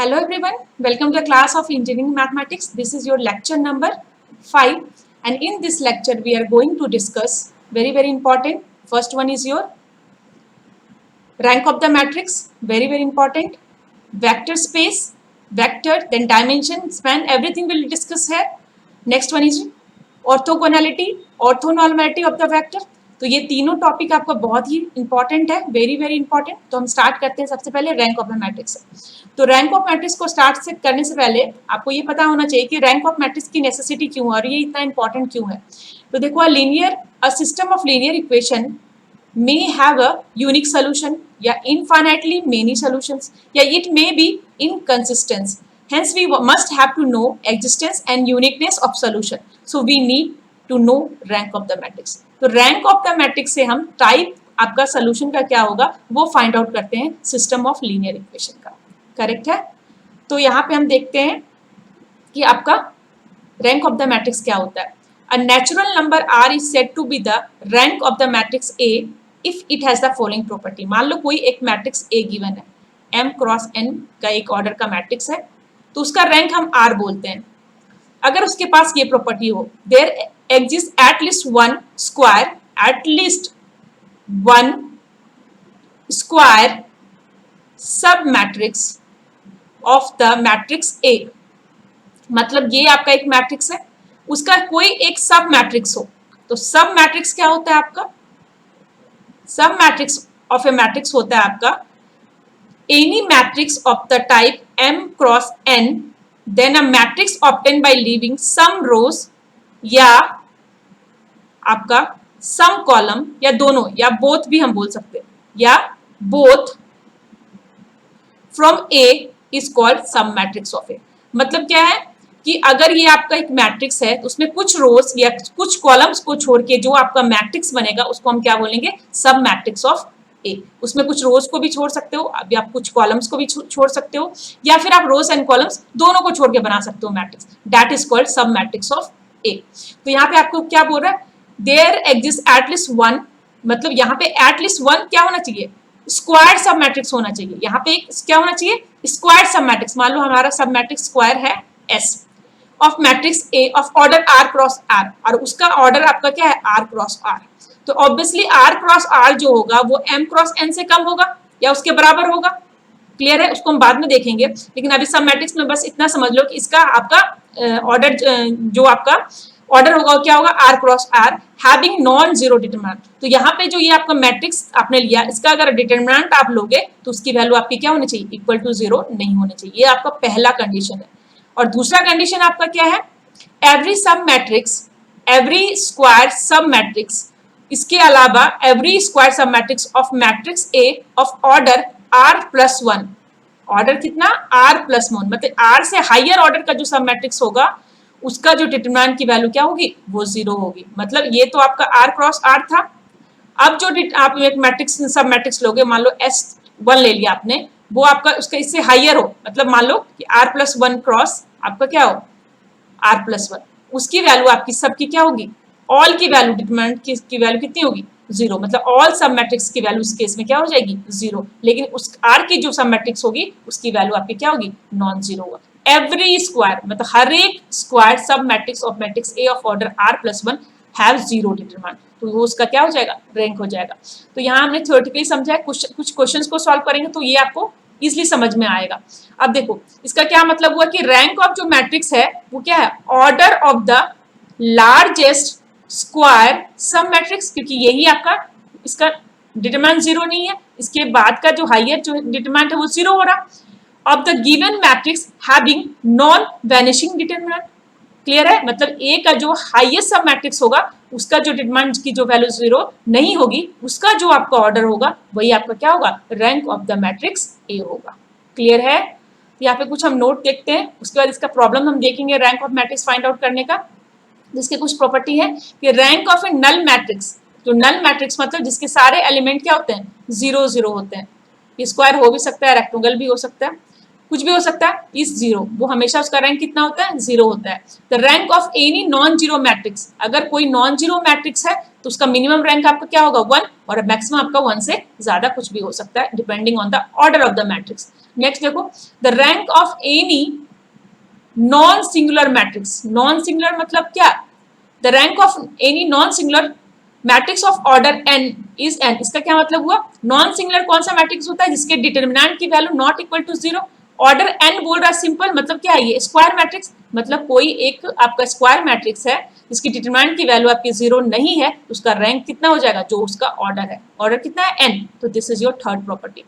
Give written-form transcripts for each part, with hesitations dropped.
Hello everyone, welcome to the class of Engineering Mathematics. This is your lecture number 5 and in this lecture we are going to discuss very important. First one is your rank of the matrix, very important. Vector space, vector, then dimension, span, everything will discuss here. Next one is orthogonality, orthonormality of the vector. तो ये तीनों topic आपका बहुत ही important है, very important. तो हम start करते हैं सबसे पहले रैंक ऑफ द मैट्रिक्स. तो रैंक ऑफ मैट्रिक्स को स्टार्ट से करने से पहले आपको ये पता होना चाहिए कि रैंक ऑफ मैट्रिक्स की नेसेसिटी क्यों है और ये इतना इंपॉर्टेंट क्यों है. तो देखो, a system of linear equation may have a unique solution या infinitely many solutions या it may be inconsistent. Hence we must have to know existence and uniqueness of solution. So we need to know rank of the matrix. तो rank of the matrix से हम type आपका solution का क्या होगा वो find out करते हैं system of linear equation का. करेक्ट है. तो यहाँ पे हम देखते हैं कि आपका rank of the matrix क्या होता है. A natural number R is said to be the rank of the matrix A if it has the following property. मान लो कोई एक मैट्रिक्स A गिवन है, M क्रॉस N का एक ऑर्डर का मैट्रिक्स है, तो उसका रैंक हम R बोलते हैं. अगर उसके पास ये प्रॉपर्टी हो, there exist at least one square sub matrix of the matrix A. मतलब ये आपका एक मैट्रिक्स है, उसका कोई एक सब मैट्रिक्स हो. तो सब मैट्रिक्स क्या होता है आपका? सब मैट्रिक्स ऑफ ए मैट्रिक्स होता है आपका any matrix of the type M cross N, then a matrix obtain by leaving some rows या आपका सम कॉलम या दोनों या बोथ भी हम बोल सकते हैं, या both from A is called sub matrix of ए. मतलब क्या है कि अगर ये आपका एक मैट्रिक्स है तो उसमें कुछ रोज या कुछ कॉलम्स को छोड़ के जो आपका मैट्रिक्स बनेगा उसको हम क्या बोलेंगे? सब मैट्रिक्स ऑफ ए. उसमें कुछ रोज को भी छोड़ सकते हो, अभी आप कुछ कॉलम्स को भी छोड़ सकते हो, या फिर आप रोज एंड कॉलम्स दोनों को छोड़ के बना सकते हो matrix. That is called sub matrix of A. तो यहाँ पे आपको क्या बोल रहा है? There exist at least one. मतलब यहाँ पे एटलीस्ट वन क्या होना चाहिए? स्क्वायर सब मैट्रिक्स होना चाहिए. यहाँ पे एक क्या होना चाहिए? Square sub matrix. मान लो हमारा सब मैट्रिक्स स्क्वायर है S of matrix A of order R cross R, और उसका ऑर्डर आपका क्या है? R cross R. तो ऑब्वियसली R क्रॉस R जो होगा वो M क्रॉस N से कम होगा या उसके बराबर होगा. क्लियर है? उसको हम बाद में देखेंगे, लेकिन अभी सब मैट्रिक्स में बस इतना समझ लो कि इसका आपका ऑर्डर जो आपका ऑर्डर होगा क्या होगा? R cross R having non zero determinant. तो यहाँ पे जो ये आपका मैट्रिक्स आपने लिया, इसका अगर डिटरमिनेंट आप लोगे तो उसकी वैल्यू आपकी क्या होनी चाहिए? इक्वल टू जीरो नहीं होनी चाहिए. ये आपका पहला कंडीशन है. और दूसरा कंडीशन आपका क्या है? एवरी सब matrix, every square sub matrix, इसके अलावा every square sub matrix of matrix A of order R plus one. Order कितना? R plus one. मतलब R से हाइयर ऑर्डर का जो सब मैट्रिक्स होगा उसका जो डिटरमिनेंट की वैल्यू क्या होगी? वो जीरो होगी. मतलब ये तो आपका R क्रॉस R था. अब जो आप एक मैट्रिक्स सब मैट्रिक्स लोगे, मान लो S1 ले लिया आपने, वो आपका उसका इससे हाइयर हो, मतलब मान लो कि R प्लस वन क्रॉस आपका क्या हो? R plus one. उसकी वैल्यू आपकी सबकी क्या होगी? ऑल की वैल्यू डिटरमिनेंट की वैल्यू कितनी होगी? जीरो. मतलब ऑल सब मैट्रिक्स की वैल्यू इस केस में क्या हो जाएगी? जीरो. लेकिन उस R की जो सब मैट्रिक्स होगी उसकी वैल्यू आपकी क्या होगी? नॉन जीरो होगा. एवरी स्क्वायर मतलब हर एक square sub matrix of matrix A of order R plus one have zero determinant. तो वो उसका क्या हो जाएगा? रैंक हो जाएगा. तो यहाँ हमने थ्योरेटिकली समझा है, कुछ क्वेश्चंस को सॉल्व करेंगे तो ये आपको इजिली समझ में आएगा. अब देखो इसका क्या मतलब हुआ कि रैंक ऑफ जो मैट्रिक्स है वो क्या है? Order of the largest square sub matrix, क्योंकि यही आपका इसका डिटरमिनेंट जीरो नहीं है, इसके बाद का जो हाइयर जो डिटरमिनेंट है वो जीरो हो रहा. Of the given matrix having non vanishing determinant. Clear है? मतलब A का जो हाईएस्ट सब मैट्रिक्स होगा उसका जो डिटरमिनेंट की जो वैल्यू जीरो नहीं होगी, उसका जो आपका ऑर्डर होगा वही आपका क्या होगा? Rank of the matrix A होगा. क्लियर है? यहाँ पे कुछ हम नोट देखते हैं, उसके बाद इसका प्रॉब्लम हम देखेंगे rank of matrix find out करने का. जिसके कुछ प्रॉपर्टी है कि rank of a null matrix, जो नल मैट्रिक्स मतलब जिसके सारे एलिमेंट क्या होते हैं? जीरो जीरो होते हैं. ये स्क्वायर हो भी सकता है, रेक्टेंगल भी हो सकता है, कुछ भी हो सकता है, इस जीरो, वो हमेशा उसका रैंक कितना होता है? जीरो होता है. The rank of any non zero matrix, अगर कोई नॉन जीरो मैट्रिक्स है तो उसका मिनिमम रैंक आपका क्या होगा? वन, और मैक्सिमम आपका वन से ज्यादा कुछ भी हो सकता है depending on the order of the matrix. Next देखो, the rank of any non singular matrix, non singular मतलब क्या, the rank of any non singular matrix of order n is n, इसका क्या मतलब हुआ, नॉन सिंगुलर कौन सा matrix होता है जिसके डिटर्मिनेंट की value not equal to zero, order n बोल रहा है, सिंपल मतलब क्या है ये, स्क्वायर मैट्रिक्स, मतलब कोई एक आपका स्क्वायर मैट्रिक्स है जिसकी डिटरमिनेंट की वैल्यू आपकी जीरो नहीं है, उसका रैंक कितना हो जाएगा, जो उसका ऑर्डर है, ऑर्डर कितना है n, तो this is your third property.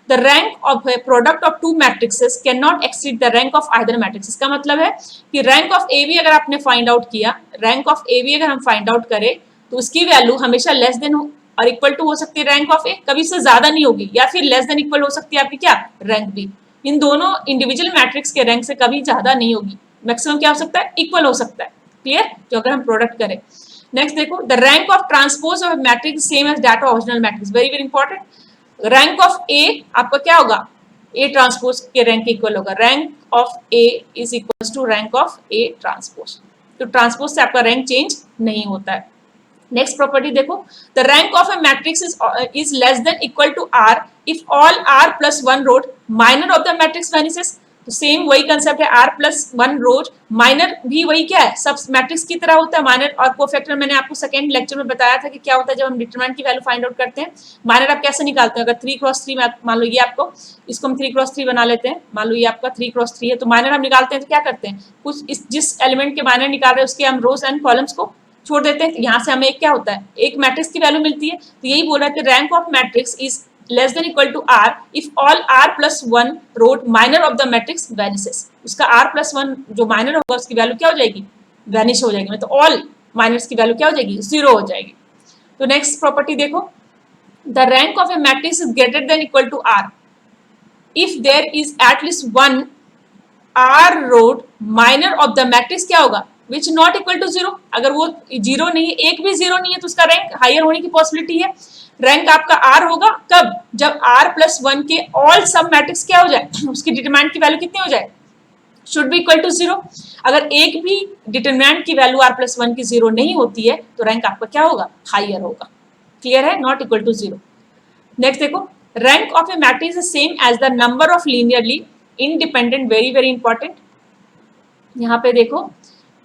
The rank of a product of two matrices can not exceed the rank of either matrix, इसका मतलब है कि रैंक ऑफ ए बी अगर आपने फाइंड आउट किया, रैंक ऑफ ए बी अगर हम find out करें तो उसकी वैल्यू हमेशा लेस देन और इक्वल टू हो सकती है रैंक ऑफ ए, कभी से ज्यादा नहीं होगी, या फिर लेस देन इक्वल हो सकती है आपकी क्या, रैंक बी, इन दोनों इंडिविजुअल मैट्रिक्स के रैंक से कभी ज्यादा नहीं होगी, मैक्सिमम क्या हो सकता है, इक्वल हो सकता है, क्लियर, जो अगर हम प्रोडक्ट करें। नेक्स्ट देखो, the rank of transpose of matrix same as that of original matrix, very very important, rank of A आपका क्या होगा, ए ट्रांसपोज के रैंक इक्वल होगा, rank of A is equal to rank of A transpose, तो transpose से आपका rank change नहीं होता है। नेक्स्ट प्रॉपर्टी देखो, the rank of A matrix is less than equal to are if all R plus one rowed minor of the matrix vanishes, तो same वही concept है, r plus one rows, minor भी वही क्या है, सब matrix की तरह होता है, माइनर और कोफैक्टर मैंने आपको सेकंड लेक्चर में बताया था कि क्या होता है जब हम डिटरमिनेंट की वैल्यू फाइंड आउट करते हैं, माइनर आप कैसे निकालते हैं, अगर 3x3 में मान लो ये आपको, इसको हम 3x3 बना लेते हैं, मान लो ये आपका 3x3 है, तो माइनर हम निकालते हैं तो क्या करते हैं, कुछ जिस एलिमेंट के माइनर निकाल रहे हैं उसके हम रोज एंड कॉलम्स को छोड़ देते हैं, यहाँ से हमें एक क्या होता है, एक मैट्रिक्स की वैल्यू मिलती है, तो यही बोल रहा है कि rank of matrix is less than equal to are if all R plus one rowed minor of the matrix vanishes, उसका आर प्लस वन जो माइनर होगा उसकी वैल्यू क्या हो जाएगी, वैनिश हो जाएगी, मतलब ऑल माइनर्स की वैल्यू क्या हो जाएगी, जीरो हो जाएगी। तो नेक्स्ट प्रॉपर्टी देखो, the rank of A matrix is greater than equal to are if there is at least one r rowed minor of the matrix क्या होगा, which not equal to zero, अगर वो जीरो नहीं है, एक भी जीरो नहीं है, तो उसका रैंक हायर होने की पॉसिबिलिटी है, रैंक आपका आर होगा कब, जब आर प्लस वन के ऑल सब मैट्रिक्स क्या हो जाए, उसकी डिटरमिनेंट की वैल्यू कितनी हो जाए, should be equal to zero, अगर एक भी डिटरमिनेंट की वैल्यू आर प्लस वन की जीरो नहीं होती है तो रैंक आपका क्या होगा, हायर होगा, क्लियर है, not equal to zero. Next देखो, rank of A matrix is same as the number of linearly independent, very very important, यहाँ पे देखो,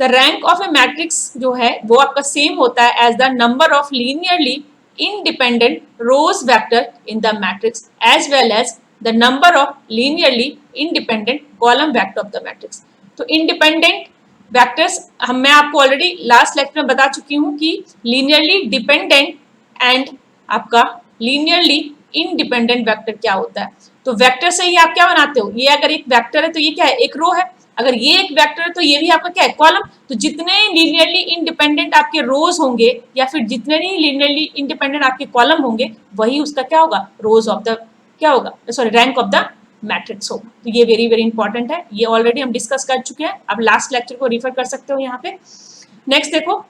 the rank of A matrix जो है वो आपका सेम होता है as the number of linearly independent rows vector in the matrix as well as the number of linearly independent column vector of the matrix। तो independent vectors मैं आपको already last lecture में बता चुकी हूँ कि linearly dependent and आपका linearly independent vector क्या होता है, तो वेक्टर से ही आप क्या बनाते हो, ये अगर एक वेक्टर है तो ये क्या है, एक रो है, अगर ये एक वेक्टर है तो ये भी आपका क्या है, कॉलम, तो जितने लीनियरली इंडिपेंडेंट आपके रोज होंगे या फिर जितने ही लीनियरली इंडिपेंडेंट आपके कॉलम होंगे वही उसका क्या होगा, रोज ऑफ द क्या होगा, sorry rank of the matrix होगा। तो ये वेरी वेरी इंपॉर्टेंट है, ये ऑलरेडी हम डिस्कस कर चुके हैं, आप लास्ट लेक्चर को रिफर कर सकते हो यहाँ पे। नेक्स्ट देखो,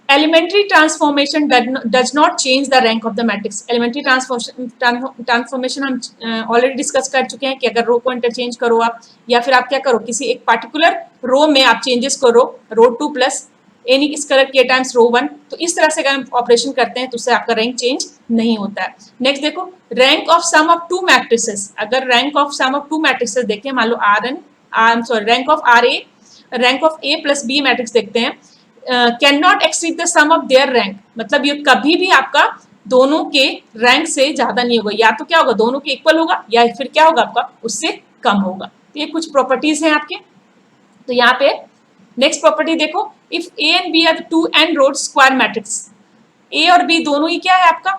elementary transformation does not change the rank of the matrix। elementary transformation हम ऑलरेडी डिस्कस कर चुके हैं कि अगर रो को इंटरचेंज करो आप, या फिर आप क्या करो, किसी एक पर्टिकुलर रो में आप चेंजेस करो, रो टू प्लस एनी इस कलर के टाइम्स रो वन, तो इस तरह से अगर हम ऑपरेशन करते हैं तो उससे आपका रैंक चेंज नहीं होता है। नेक्स्ट देखो, rank of sum of two matrices, अगर rank of sum of two matrices देखें, मान लो R N sorry rank of R A, rank of A plus B matrix देखते हैं, can not exceed the sum of their rank, मतलब ये कभी भी आपका दोनों के रैंक से ज्यादा नहीं होगा, या तो क्या होगा दोनों के इक्वल होगा या फिर क्या होगा आपका उससे कम होगा। तो ये कुछ प्रॉपर्टीज हैं आपके। तो यहाँ पे नेक्स्ट प्रॉपर्टी देखो, if A and B are two N rowed square matrix, A और बी दोनों ही क्या है आपका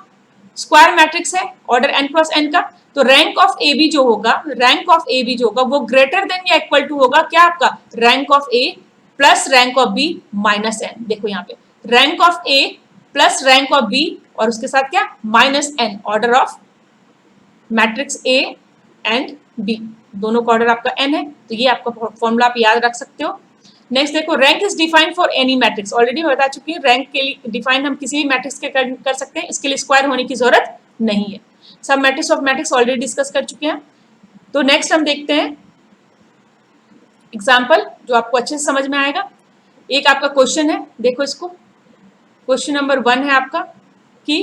स्क्वायर मैट्रिक्स है ऑर्डर एन क्रॉस एन का, तो रैंक ऑफ ए बी जो होगा, रैंक ऑफ ए बी जो होगा वो ग्रेटर देन या इक्वल टू होगा क्या आपका, rank of A plus rank of B minus n. देखो यहाँ पे rank of A plus rank of B और उसके साथ क्या minus n, order of matrix A and B, दोनों का ऑर्डर आपका एन है, तो ये आपका फॉर्मूला आप याद रख सकते हो। नेक्स्ट देखो, rank is defined for any matrix, already मैं बता चुकी हूँ रैंक के लिए डिफाइन हम किसी भी मैट्रिक्स के कर सकते हैं, इसके लिए स्क्वायर होने की जरूरत नहीं है, सब matrix of matrix already discuss कर चुके हैं। तो नेक्स्ट हम देखते हैं एग्जाम्पल जो आपको अच्छे से समझ में आएगा। एक आपका क्वेश्चन है, देखो इसको, क्वेश्चन नंबर 1 है आपका कि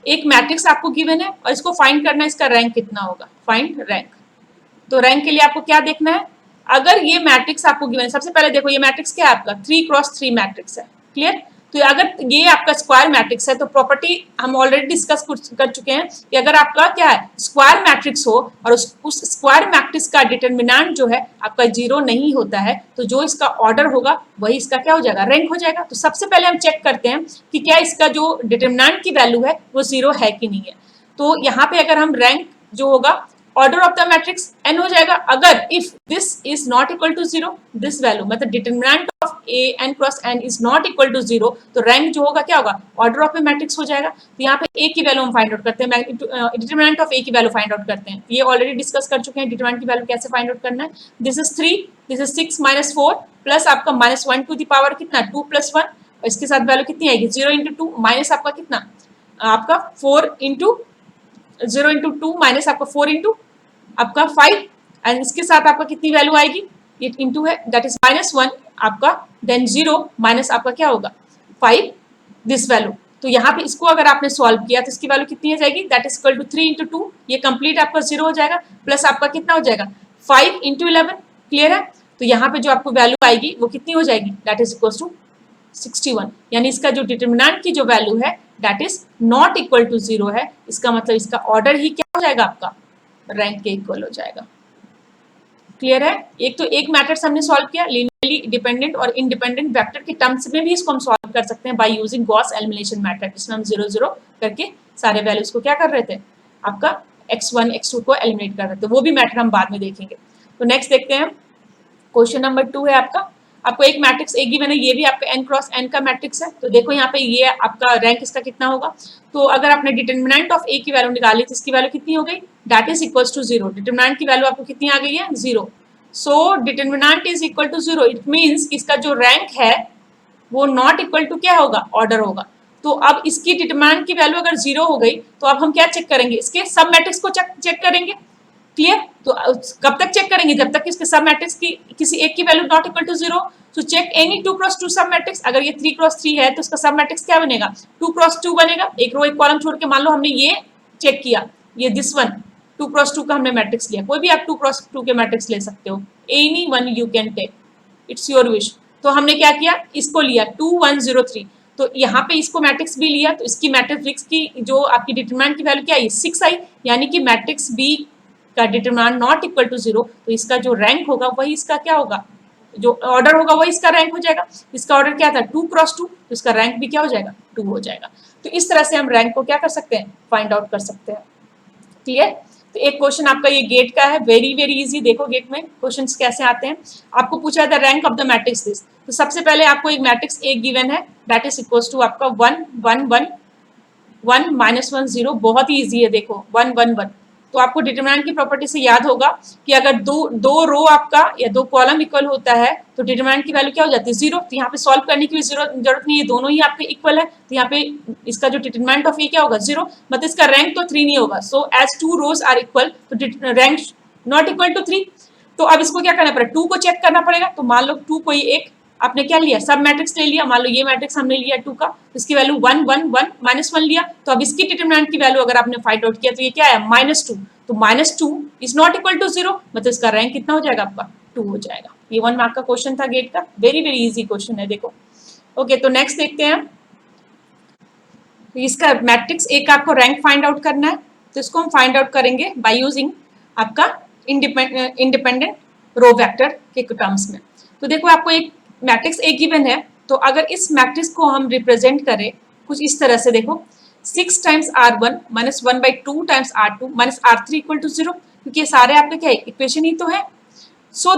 एक मैट्रिक्स आपको गिवन है और इसको फाइंड करना है, इसका रैंक कितना होगा, फाइंड रैंक। तो रैंक के लिए आपको क्या देखना है, अगर ये मैट्रिक्स आपको गिवन है, सबसे पहले देखो ये मैट्रिक्स क्या है आपका 3x3 मैट्रिक्स है, क्लियर। तो अगर ये आपका स्क्वायर मैट्रिक्स है तो प्रॉपर्टी हम ऑलरेडी डिस्कस कर चुके हैं कि अगर आपका क्या है स्क्वायर मैट्रिक्स हो और उस स्क्वायर मैट्रिक्स का डिटरमिनेंट जो है आपका 0 नहीं होता है तो जो इसका ऑर्डर होगा वही इसका क्या हो जाएगा, रैंक हो जाएगा। तो सबसे पहले हम चेक करते हैं कि क्या इसका जो डिटरमिनेंट की वैल्यू है वो 0 है कि नहीं है। तो यहाँ पे अगर हम रैंक जो होगा order of the matrix n हो जाएगा, अगर if this is not equal to 0, this value मतलब determinant of a n cross n is not equal to 0, तो रैंक जो होगा क्या होगा, ऑर्डर ऑफ ए मैट्रिक्स हो जाएगा। तो यहाँ पे a की वैल्यू हम फाइंड आउट करते हैं, डिटरमिनेंट ऑफ a की वैल्यू फाइंड आउट करते हैं, ये ऑलरेडी डिस्कस कर चुके हैं डिटरमिनेंट की वैल्यू कैसे फाइंड आउट करना है। This is 3, this is 6 minus 4 plus आपका माइनस 1 टू द पावर कितना 2 प्लस 1, इसके साथ वैल्यू कितनी आएगी 0 इंटू 2 माइनस आपका कितना आपका 4 इंटू 0 इंटू 2 माइनस आपका 4 इंटू आपका 5 एंड इसके साथ आपका कितनी वैल्यू आएगी, ये इंटू है दैट इज माइनस 1 आपका, देन 0 माइनस आपका क्या होगा 5 दिस वैल्यू। तो यहाँ पे इसको अगर आपने सॉल्व किया तो इसकी वैल्यू कितनी हो जाएगी, that is equal to 3 into 2, ये कंप्लीट आपका 0 हो जाएगा, प्लस आपका कितना हो जाएगा 5 इंटू 11, क्लियर है। तो यहाँ पे जो आपको वैल्यू आएगी वो कितनी हो जाएगी, दैट इज इक्वल टू 61, यानी इसका जो डिटरमिनेंट की जो वैल्यू है that is not equal to 0 है, इसका मतलब इसका ऑर्डर ही क्या हो जाएगा आपका रैंक के इक्वल हो जाएगा, क्लियर है। एक तो एक मैथड्स हमने सॉल्व किया लीनियरली डिपेंडेंट और इंडिपेंडेंट वेक्टर के टर्म्स में भी इसको हम सॉल्व कर सकते हैं by using Gauss elimination method, जिसमें हम 0 0 करके सारे वैल्यूज को क्या कर रहे थे आपका x1 x2 को एलिमिनेट कर रहे थे, वो भी मैथड हम बाद में देखेंगे। तो नेक्स्ट देखते हैं क्वेश्चन नंबर 2 है आपको एक मैट्रिक्स एक गिवन है, ये भी आपका n क्रॉस n का मैट्रिक्स है। तो देखो यहाँ पे ये आपका रैंक इसका कितना होगा, तो अगर आपने डिटरमिनेंट ऑफ a की वैल्यू निकाली तो इसकी वैल्यू कितनी हो गई, that is equals to 0, determinant की वैल्यू आपको कितनी आ गई है 0, so determinant is equal to 0, it means इसका जो रैंक है वो नॉट इक्वल टू क्या होगा, ऑर्डर होगा। तो अब इसकी डिटरमिनेंट की वैल्यू अगर 0 हो गई तो अब हम क्या चेक करेंगे, इसके सब मैट्रिक्स को चेक करेंगे, क्लियर। तो कब तक चेक करेंगे, जब तक इसके सब मैट्रिक्स की किसी एक की वैल्यू नॉट इक्वल टू 0, तो चेक एनी 2x2 सब मैट्रिक्स, अगर ये 3x3 है तो इसका सब मैट्रिक्स क्या बनेगा 2x2 बनेगा, एक रो एक कॉलम छोड़ के मान लो हमने ये चेक किया, ये दिस वन 2x2 का हमने मैट्रिक्स लिया, कोई भी आप 2x2 के मैट्रिक्स ले सकते हो, any one you can take, it's your wish. तो हमने क्या किया, इसको लिया 2 1 0 3, तो यहाँ पे इसको मैट्रिक्स बी लिया, तो इसकी मैट्रिक्स की जो आपकी डिटरमिनेंट की वैल्यू क्या आई 6 आई, यानी कि मैट्रिक्स बी का डिटरमिनेंट नॉट इक्वल टू 0, तो इसका जो रैंक होगा वही इसका क्या होगा, जो ऑर्डर होगा वही इसका रैंक हो जाएगा। इसका ऑर्डर क्या था 2x2, तो इसका रैंक भी क्या हो जाएगा 2 हो जाएगा। तो इस तरह से हम रैंक को क्या कर सकते हैं, फाइंड आउट कर सकते हैं, क्लियर। तो एक क्वेश्चन आपका ये गेट का है, वेरी वेरी इजी, देखो गेट में क्वेश्चंस कैसे आते हैं। आपको पूछा था rank of the matrix this, तो सबसे पहले आपको एक मैट्रिक्स एक गिवन है दैट इज इक्वल्स टू आपका 1 1 1 1 माइनस 1 0, बहुत ही ईजी है, देखो 1 1 1। तो आपको डिटरमिनेंट की प्रॉपर्टी से याद होगा कि अगर दो रो आपका या दो कॉलम इक्वल होता है तो डिटरमिनेंट की वैल्यू क्या हो जाती है 0, तो यहाँ पे सॉल्व करने की भी जरूरत नहीं है, दोनों ही आपके इक्वल है, तो यहाँ पे इसका जो डिटरमिनेंट ऑफ ए क्या होगा 0, मतलब इसका रैंक तो 3 नहीं होगा, so as 2 rows are equal तो रैंक नॉट इक्वल टू 3। तो अब इसको क्या करना पड़ेगा, 2 को चेक करना पड़ेगा, तो मान लो 2 कोई एक आपने क्या लिया सब मैट्रिक्स ले लिया, मान लो ये मैट्रिक्स हमने लिया 2 का, तो इसकी वैल्यू 1 1 1 माइनस 1 लिया, तो अब इसकी डिटरमिनेंट की वैल्यू अगर आपने फाइंड आउट किया तो ये क्या है -2, तो -2 इज नॉट इक्वल टू 0, मतलब इसका रैंक कितना हो जाएगा आपका 2 हो जाएगा। ये 1 मार्क का क्वेश्चन था गेट का, वेरी वेरी इजी क्वेश्चन है, देखो। ओके, तो नेक्स्ट देखते हैं, इसका मैट्रिक्स एक आपको रैंक फाइंड आउट करना है, तो इसको हम फाइंड आउट करेंगे बाय यूजिंग आपका इंडिपेंडेंट रो वेक्टर के टर्म्स में। तो देखो आपको एक मैट्रिक्स ए गिवन है, तो अगर इस मैट्रिक्स को हम रिप्रेजेंट करें कुछ इस तरह से, देखो 6 times r1 minus 1/2 times r2 minus r3 equal to 0, क्योंकि ये सारे आपके क्या इक्वेशन ही तो है। सो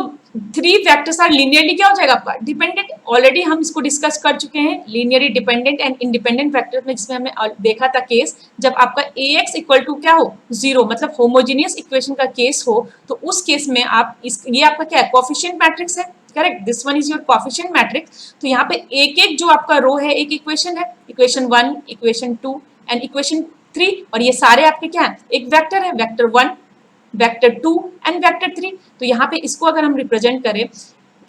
3 वेक्टर्स आर लीनियरली क्या हो जाएगा आपका डिपेंडेंट, ऑलरेडी हम इसको डिस्कस कर चुके हैं linearly dependent and independent vector में, जिसमें हमने देखा था केस जब आपका ax इक्वल टू क्या हो 0, मतलब होमोजीनियस इक्वेशन का केस हो, तो उस केस में आप ये आपका क्या है कोफिशिएंट मैट्रिक्स है, correct, this one is your coefficient matrix. तो यहाँ पे एक एक जो आपका रो है एक इक्वेशन है, इक्वेशन 1 इक्वेशन 2 एंड इक्वेशन 3, और ये सारे आपके क्या है एक वेक्टर है, वेक्टर 1 वेक्टर 2 एंड वेक्टर 3। तो यहाँ पे इसको अगर हम रिप्रेजेंट करें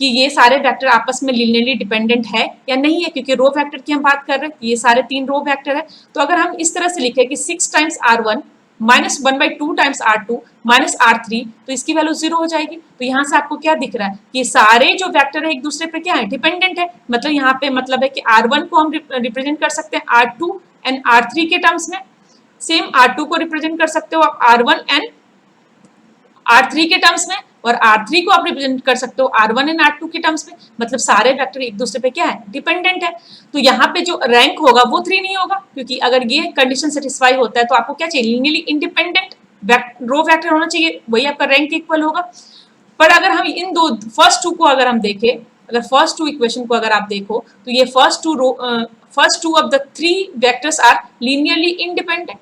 कि ये सारे वेक्टर आपस में लीनियरली डिपेंडेंट है या नहीं है, क्योंकि रो वेक्टर की हम बात कर रहे हैं, ये सारे 3 रो वेक्टर है, तो अगर हम इस तरह से लिखें कि 6 times r1 -1/2 times R2 minus R3, तो इसकी वैल्यू 0 हो जाएगी। तो यहाँ से आपको क्या दिख रहा है कि सारे जो वेक्टर है एक दूसरे पे क्या है, डिपेंडेंट है। मतलब यहाँ पे मतलब है कि R1 को हम रिप्रेजेंट कर सकते हैं R2 एंड R3 के टर्म्स में, सेम R2 को रिप्रेजेंट कर सकते हो आप R1 एंड R3 के टर्म्स में, और R3 को आप रिप्रेजेंट कर सकते हो R1 एंड R2 के टर्म्स में। मतलब सारे वेक्टर एक दूसरे पे क्या है, डिपेंडेंट है। तो यहाँ पे जो रैंक होगा वो 3 नहीं होगा, क्योंकि अगर ये कंडीशन सेटिस्फाई होता है तो आपको क्या चाहिए, लीनियरली इंडिपेंडेंट रो वेक्टर होना चाहिए, वही आपका रैंक इक्वल होगा। पर अगर हम इन दो फर्स्ट टू को अगर हम देखें, अगर फर्स्ट टू इक्वेशन को अगर आप देखो, तो ये first two of the 3 vectors are linearly independent.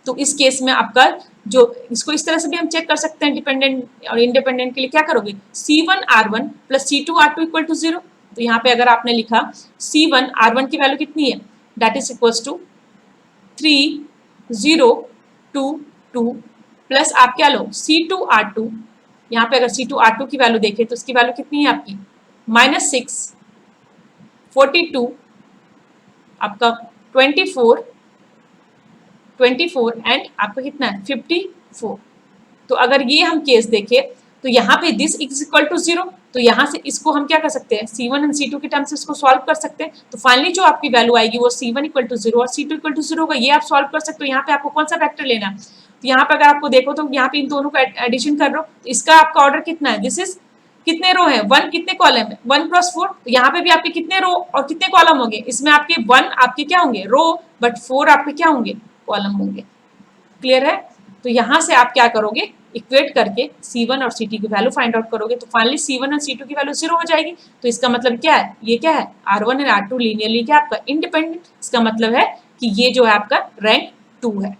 तो इस केस में आपका जो इसको इस तरह से भी हम चेक कर सकते हैं, डिपेंडेंट और इंडिपेंडेंट के लिए क्या करोगे, C1R1 plus C2R2 equal to 0। तो यहाँ पे अगर आपने लिखा C1R1 की वैल्यू कितनी है, that is equals to 3022 plus आप क्या लो C2R2। यहाँ पे अगर C2R2 की वैल्यू देखें तो इसकी वैल्यू कितनी है आपकी, -642 आपका 24 एंड आपका कितना है 54। तो अगर ये हम केस देखें तो यहाँ पे दिस इज इक्वल टू 0, तो यहाँ से इसको हम क्या कर सकते हैं, C1 एंड C2 के टर्म से इसको सॉल्व कर सकते हैं। तो फाइनली जो आपकी वैल्यू आएगी वो C1 इक्वल टू 0 और C2 इक्वल टू 0 होगा। ये आप सॉल्व कर सकते हो। यहाँ पे आपको कौन सा फैक्टर लेना है, तो यहाँ पे अगर आपको देखो तो यहाँ पे इन दोनों का एडिशन कर रहे हो, तो इसका आपका ऑर्डर कितना है, दिस इज कितने रो है, 1 कितने कॉलम है, 1 क्रॉस 4। तो यहाँ पे भी आपके कितने रो और कितने कॉलम होंगे, इसमें आपके 1 आपके क्या होंगे रो, बट 4 आपके क्या होंगे, कॉलम होंगे। क्लियर है। तो यहाँ से आप क्या करोगे, इक्वेट करके C1 और C2 की वैल्यू फाइंड आउट करोगे, तो फाइनली C1 और C2 की वैल्यू 0 हो जाएगी। तो इसका मतलब क्या है, ये क्या है, R1 एंड R2 लीनियरली क्या आपका इंडिपेंडेंट। इसका मतलब है कि ये जो है आपका रैंक 2 है।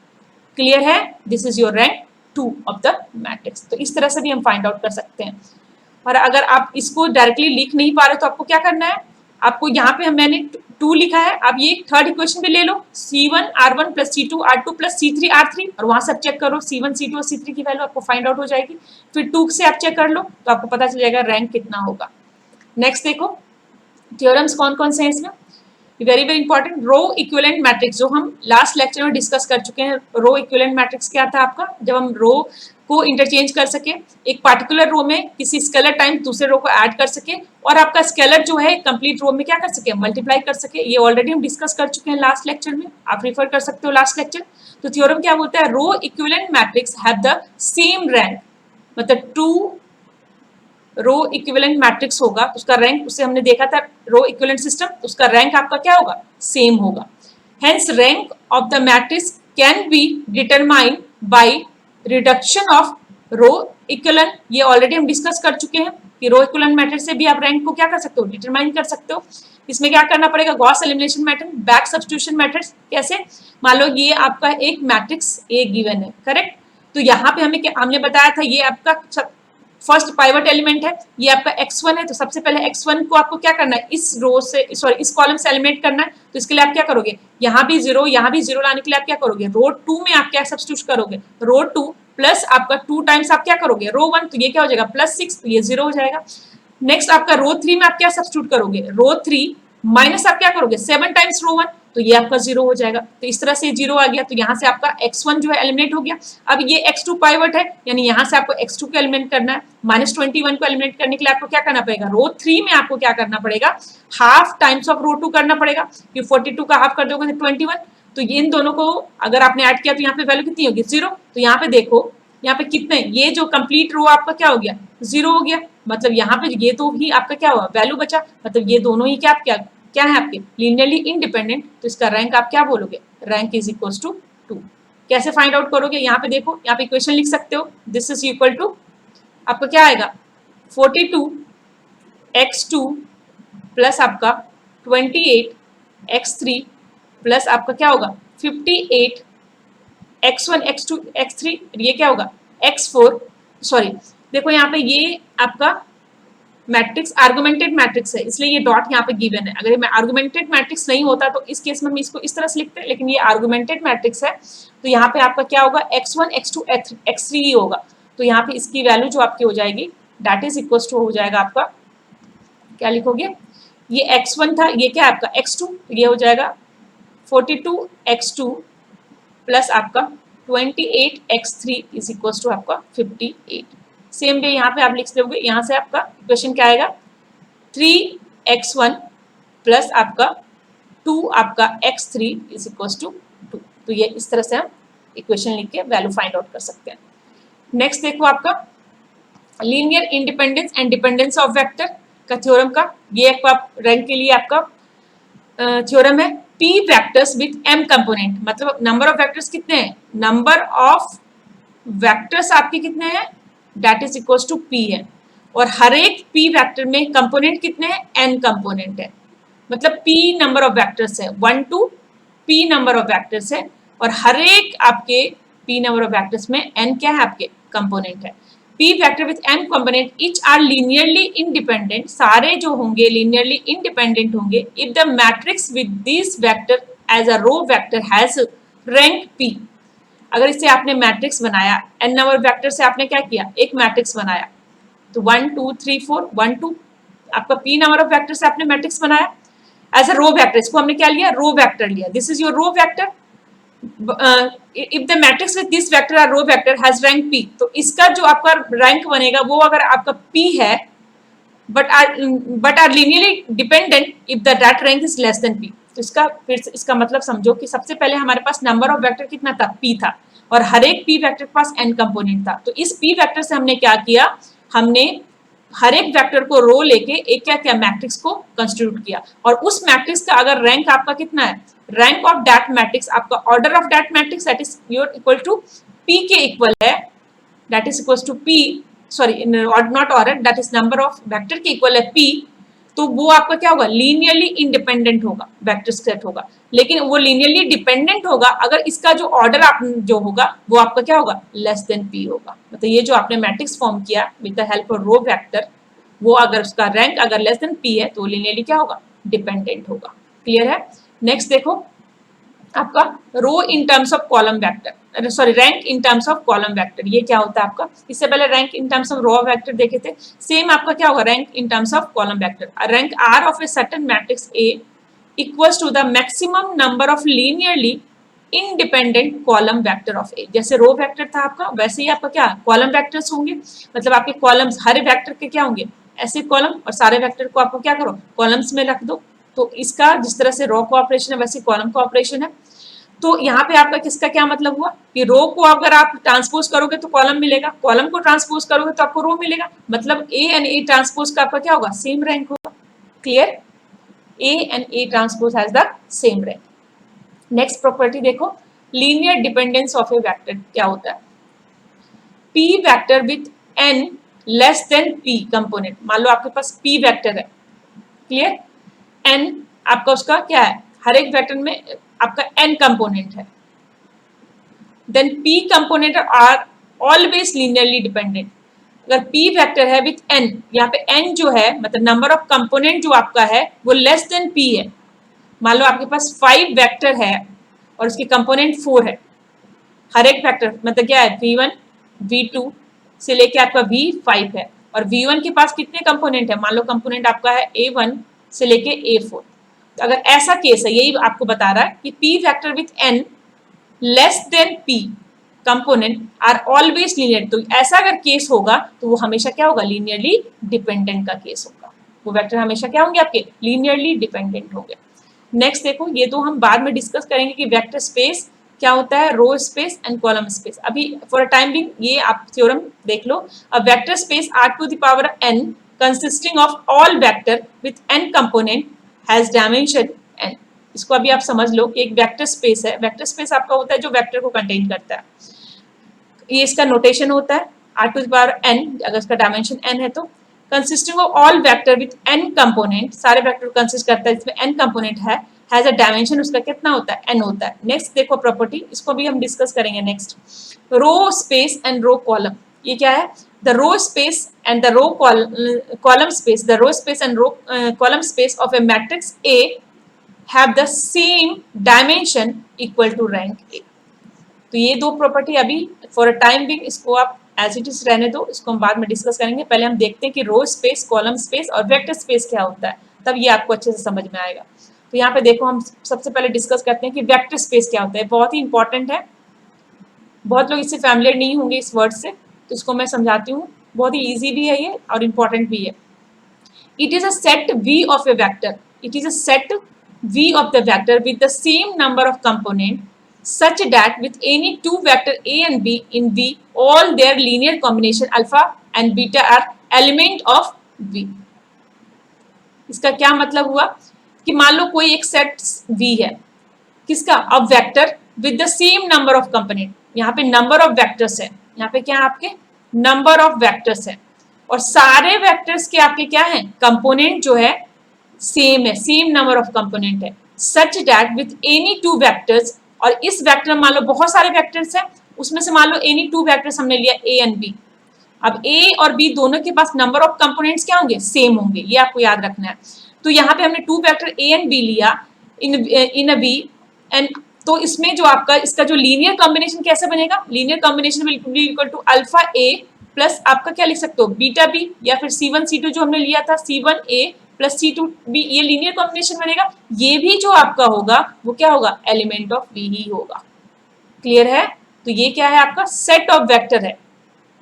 क्लियर है, this is your rank 2 of the matrix. तो इस तरह से भी हम फाइंड आउट कर सकते हैं। और अगर आप इसको डायरेक्टली लिख नहीं पा रहे तो आपको क्या करना है, आपको यहाँ पे मैंने 2 लिखा है, आप ये थर्ड इक्वेशन भी ले लो, C1R1 plus C2R2 plus C3R3, और वहां से आप चेक करो C1 C2 और C3 की वैल्यू आपको फाइंड आउट हो जाएगी। फिर 2 से आप चेक कर लो तो आपको पता चल जाएगा रैंक कितना होगा। नेक्स्ट देखो थ्योरम्स कौन कौन से हैं इसमें, वेरी वेरी इंपॉर्टेंट। रो इक्विवेलेंट मैट्रिक्स जो हम लास्ट लेक्चर में डिस्कस कर चुके हैं। रो इक्विवेलेंट मैट्रिक्स क्या था आपका, जब हम रो को इंटरचेंज कर सके, एक पार्टिकुलर रो में किसी स्केलर टाइम दूसरे रो को ऐड कर सके, और आपका स्केलर जो है कंप्लीट रो में क्या कर सके, मल्टीप्लाई कर सके। ये ऑलरेडी हम डिस्कस कर चुके हैं लास्ट लेक्चर में, आप रिफर कर सकते हो लास्ट लेक्चर। तो थ्योरम क्या बोलता है, row equivalent matrix have the same rank, मतलब 2 रो इक्विवेलेंट मैट्रिक्स होगा तो उसका रैंक, उससे हमने देखा था रो इक्विवेलेंट सिस्टम, उसका रैंक आपका क्या होगा, सेम होगा। Hence rank of the matrix can be determined by reduction of row equivalent. ये ऑलरेडी हम डिस्कस कर चुके हैं कि रो इक्विवेलेंट मैट्रिक्स से भी आप रैंक को क्या कर सकते हो, डिटरमाइन कर सकते हो। इसमें क्या करना पड़ेगा, Gauss elimination method, back substitution method. कैसे, मान लो ये आपका एक मैट्रिक्स ए गिवन है, करेक्ट। तो यहाँ पे हमने बताया था ये आपका फर्स्ट पाइवट एलिमेंट है, ये आपका x1 है। तो सबसे पहले x1 को आपको क्या करना है, इस रो से सॉरी इस कॉलम से एलिमिनेट करना है। तो इसके लिए आप क्या करोगे, यहाँ भी 0 यहाँ भी 0 लाने के लिए आप क्या करोगे, रो 2 में आप क्या सब्स्टिट्यूट करोगे, रो 2 प्लस आपका 2 टाइम्स आप क्या करोगे रो 1, तो ये क्या हो जाएगा +6, तो ये 0 हो जाएगा। नेक्स्ट आपका रो 3 में आप क्या सब्स्टिट्यूट करोगे, रो 3 माइनस आप क्या करोगे 7 टाइम्स रो 1, तो ये आपका 0 हो जाएगा। तो इस तरह से 0 आ गया, तो यहाँ से आपका x1 जो है एलिमिनेट हो गया। अब ये x2 पाइवट है, यानी यहाँ से आपको x2 को एलिमिनेट करना है। -21 को एलिमिनेट करने के लिए आपको क्या करना पड़ेगा, रो 3 में आपको क्या करना पड़ेगा, हाफ टाइम्स ऑफ रो 2 करना पड़ेगा, कि 42 का हाफ कर दोगे तो 21। तो इन दोनों को अगर आपने ऐड किया तो यहाँ पे वैल्यू कितनी होगी 0। तो यहाँ पे देखो, यहाँ पे कितने, ये जो कंप्लीट रो आपका क्या हो गया 0 हो गया, मतलब यहाँ पे ये तो ही आपका क्या हुआ वैल्यू बचा, मतलब ये दोनों ही क्या है आपके लीनियरली इंडिपेंडेंट। तो इसका रैंक आप क्या बोलोगे, रैंक इज इक्वल टू 2। कैसे फाइंड आउट करोगे, यहाँ पे देखो, यहाँ पे इक्वेशन लिख सकते हो, दिस इज इक्वल टू आपका क्या आएगा 42x2 प्लस आपका 28x3 प्लस आपका क्या होगा 58x1 x2 x3, ये क्या होगा x4, सॉरी देखो यहाँ पे ये आपका मैट्रिक्स आर्गुमेंटेड मैट्रिक्स है, इसलिए ये डॉट यहाँ पे गिवन है। अगर मैं आर्गुमेंटेड मैट्रिक्स नहीं होता तो इस केस में हम इसको इस तरह से लिखते हैं, लेकिन ये आर्गुमेंटेड मैट्रिक्स है, तो यहाँ पे आपका क्या होगा x1 x2 x3 ही होगा। तो यहाँ पे इसकी वैल्यू जो आपकी हो जाएगी दैट इज इक्वल टू हो जाएगा आपका, क्या लिखोगे, ये x1 था, ये क्या है आपका x2, ये हो जाएगा 42x2 प्लस आपका 28x3 इज इक्वल टू आपका 58। सेम वे यहाँ पे आप लिख दोगे, यहाँ से आपका क्वेश्चन क्या आएगा 3x1 प्लस आपका 2 आपका x3 इज इक्वल टू 2। तो ये इस तरह से हम इक्वेशन लिख के वैल्यू फाइंड आउट कर सकते हैं। नेक्स्ट देखो आपका linear independence and dependence of vector का थ्योरम का, ये एक रैंक के लिए आपका थ्योरम है। p vectors with m component, मतलब नंबर ऑफ वेक्टर्स कितने हैं, नंबर ऑफ वेक्टर्स आपके कितने हैं, that is equals to p है, और हर एक p वेक्टर में कंपोनेंट कितने हैं, n कंपोनेंट है, मतलब p नंबर ऑफ वेक्टर्स है, 1 to p number of vectors है, और हर एक आपके p नंबर ऑफ वेक्टर्स में n क्या है, आपके कंपोनेंट है। p vector with m component each are linearly independent, सारे जो होंगे लीनियरली इंडिपेंडेंट होंगे if the matrix with this vector as a row vector has rank p। अगर इससे आपने मैट्रिक्स बनाया, n नंबर वेक्टर से आपने क्या किया, एक मैट्रिक्स बनाया, तो 1 2 3 4 1 2 आपका p नंबर ऑफ वेक्टर से आपने मैट्रिक्स बनाया एज अ रो वेक्टर, इसको हमने क्या लिया, रो वेक्टर लिया, this is your row vector. If the matrix with this vector are row vector has rank p, तो इसका जो आपका रैंक बनेगा वो अगर आपका p है but are linearly dependent if the that rank is less than p। तो इसका फिर से इसका मतलब समझो कि सबसे पहले हमारे पास नंबर ऑफ वेक्टर कितना था, p था, और हर एक p वेक्टर के पास n कंपोनेंट था। तो इस p वेक्टर से हमने क्या किया, हमने हर एक वेक्टर को रो लेके एक क्या क्या मैट्रिक्स को कंस्टिट्यूट किया, और उस मैट्रिक्स का अगर रैंक आपका कितना है, रैंक ऑफ दैट मैट्रिक्स, आपका order of that matrix that is your equal to p के इक्वल है, that is equal to p, sorry not order, that is number of vector के इक्वल है p, तो वो आपका क्या होगा, लीनियरली इंडिपेंडेंट होगा, वेक्टर सेट होगा, लेकिन वो लीनियरली डिपेंडेंट होगा अगर इसका जो ऑर्डर आप जो होगा वो आपका क्या होगा, लेस देन p होगा। मतलब ये जो आपने मैट्रिक्स फॉर्म किया with the help of row vector, वो अगर उसका रैंक अगर लेस देन p है तो लीनियरली क्या होगा, डिपेंडेंट होगा। क्लियर है। नेक्स्ट देखो आपका row in terms of column vector, sorry rank in terms of column vector, ये क्या होता है आपका, इससे पहले rank in terms of row vector देखे थे, सेम आपका क्या होगा, rank in terms of column vector. Rank R of a certain matrix A equals to the maximum number of linearly independent column vector of A. जैसे row vector था आपका, वैसे ही आपका क्या कॉलम वेक्टर्स होंगे, मतलब आपके कॉलम्स हर वेक्टर के क्या होंगे, ऐसे कॉलम, और सारे वेक्टर को आपको क्या करो, कॉलम्स में रख दो। तो इसका जिस तरह से रो का ऑपरेशन है वैसे कॉलम का ऑपरेशन है। तो यहाँ पे आपका किसका क्या मतलब हुआ कि रो को अगर आप ट्रांसपोज करोगे तो कॉलम मिलेगा, कॉलम को ट्रांसपोज करोगे तो आपको रो मिलेगा, मतलब ए एंड ए ट्रांसपोज का आपका क्या होगा, सेम रैंक होगा। Clear, A and A transpose has the same rank. Next property देखो, linear dependence of a vector क्या होता है, p vector with n less than p component. मान लो आपके पास p वेक्टर है, क्लियर, n आपका उसका क्या है, हर एक वेक्टर में आपका n कंपोनेंट है, then p component are always linearly dependent. अगर p वेक्टर है विथ n, यहाँ पे n जो है मतलब नंबर ऑफ कंपोनेंट जो आपका है वो लेस देन p है, मान लो आपके पास 5 वेक्टर है और उसके कंपोनेंट 4 है, हर एक वेक्टर मतलब क्या है, v1 v2 से लेके आपका v5 है, और v1 के पास कितने कंपोनेंट है, मान लो कंपोनेंट आपका है a1 से लेके a4। तो अगर ऐसा केस है, यही आपको बता रहा है कि p vector with n less than p component are always linear. तो ऐसा अगर केस होगा तो वो हमेशा क्या होगा, लीनियरली डिपेंडेंट का केस होगा, वो वेक्टर हमेशा क्या होंगे, आपके लीनियरली डिपेंडेंट होंगे। नेक्स्ट देखो, ये तो हम बाद में डिस्कस करेंगे कि वेक्टर स्पेस क्या होता है, row space and column space. अभी फॉर टाइम बिंग ये आप थ्योरम देख लो। A vector space r to the power n consisting of all vector with n component has dimension n। इसको अभी आप समझ लो कि एक वेक्टर स्पेस है, वेक्टर स्पेस आपका होता है जो वेक्टर को कंटेन करता है, ये इसका नोटेशन होता है r to the power n, अगर इसका डायमेंशन n है तो consisting of all vector with n component, सारे वेक्टर को कंसिस्ट करता है इसमें n कंपोनेंट है, हैज अ डायमेंशन, उसका कितना होता है, n होता है। नेक्स्ट देखो प्रॉपर्टी, इसको भी हम डिस्कस करेंगे next. Row space and row column, ये क्या है, the row space and the row column space, the row space and row column space of A matrix A have the same dimension equal to rank A। तो ये दो property अभी for a time being इसको आप as it is रहने दो, इसको हम बाद में डिस्कस करेंगे। पहले हम देखते हैं कि रो स्पेस, कॉलम स्पेस और वेक्टर स्पेस क्या होता है, तब ये आपको अच्छे से समझ में आएगा। तो यहाँ पे देखो, हम सबसे पहले डिस्कस करते हैं कि वेक्टर स्पेस क्या होता है, बहुत ही इंपॉर्टेंट है। बहुत लोग इससे फैमिलियर नहीं होंगे इस वर्ड से, तो इसको मैं समझाती हूँ। बहुत ही ईजी भी है ये और इम्पोर्टेंट भी है। It is a set V of a vector. It is a set V of the vector with the same number of component such that with any two vector A and B in V, all their linear combination alpha and beta are element of V. इसका क्या मतलब हुआ कि मान लो कोई एक set V है, किसका, अब vector with the same number of component. यहाँ पे नंबर ऑफ वेक्टर्स है, यहाँ पे क्या है आपके नंबर ऑफ वेक्टर्स है, और सारे वेक्टर्स के आपके क्या है, कंपोनेंट जो है सेम है, सेम नंबर ऑफ कंपोनेंट है, such that with any two vectors, और इस वेक्टर मान लो बहुत सारे वेक्टर्स है, उसमें से मान लो एनी टू वेक्टर्स हमने लिया ए एंड बी। अब ए और बी दोनों के पास नंबर ऑफ कंपोनेंट्स क्या होंगे, सेम होंगे, ये आपको याद रखना है। तो यहाँ पे हमने two vector A and B लिया इन अ बी, एंड तो इसमें जो आपका इसका जो लीनियर कॉम्बिनेशन कैसे बनेगा, linear combination will be equal to alpha A plus आपका क्या लिख सकते हो, बीटा बी, या फिर C1 C2 जो हमने लिया था C1 A plus C2 B, ये लीनियर कॉम्बिनेशन बनेगा। ये भी जो आपका होगा वो क्या होगा, एलिमेंट ऑफ बी ही होगा। क्लियर है? तो ये क्या है, आपका सेट ऑफ वेक्टर है।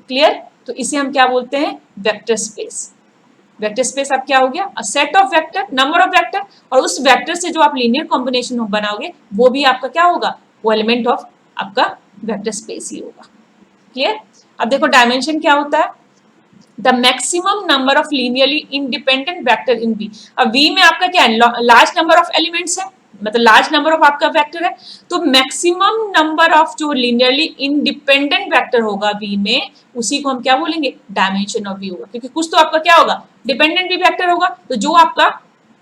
क्लियर? तो इसे हम क्या बोलते हैं, वेक्टर स्पेस। वेक्टर स्पेस अब क्या हो गया, अ set of vector, number of vector, और उस वेक्टर से जो आप लीनियर कॉम्बिनेशन बनाओगे वो भी आपका क्या होगा, वो एलिमेंट ऑफ आपका वेक्टर स्पेस ही होगा। क्लियर? अब देखो डायमेंशन क्या होता है, the maximum number of linearly independent vector in V. अब वी में आपका क्या है, लार्ज नंबर ऑफ एलिमेंट्स है, मतलब लार्ज नंबर ऑफ आपका वेक्टर है, तो मैक्सिमम नंबर ऑफ जो लीनियरली इंडिपेंडेंट वेक्टर होगा वी में, उसी को हम क्या बोलेंगे, डायमेंशन ऑफ वी होगा, क्योंकि कुछ तो आपका क्या होगा, डिपेंडेंट भी वेक्टर होगा, तो जो आपका